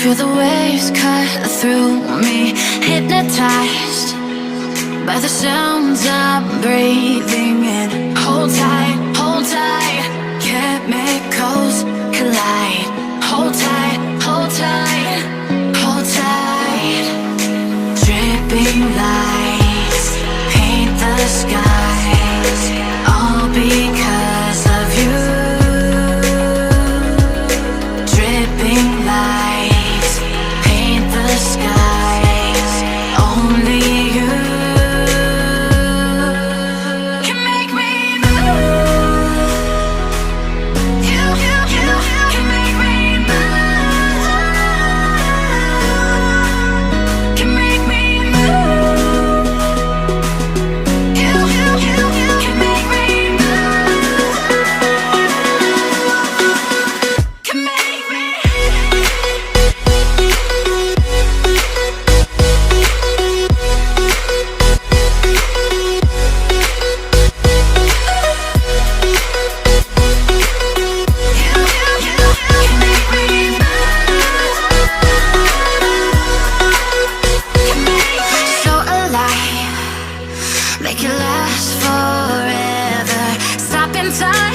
Feel the waves cut through me, hypnotized by the sounds I'm breathing in. Hold tight, hold tight, chemicals collide. Hold tight, hold tight, hold tight. Dripping lights paint the skies, all because of you. Dripping lights paint the skies, only you can make me move. You can make me move. Can make me move. You can make me move. Can make me. So alive, make it last forever. Stop in time.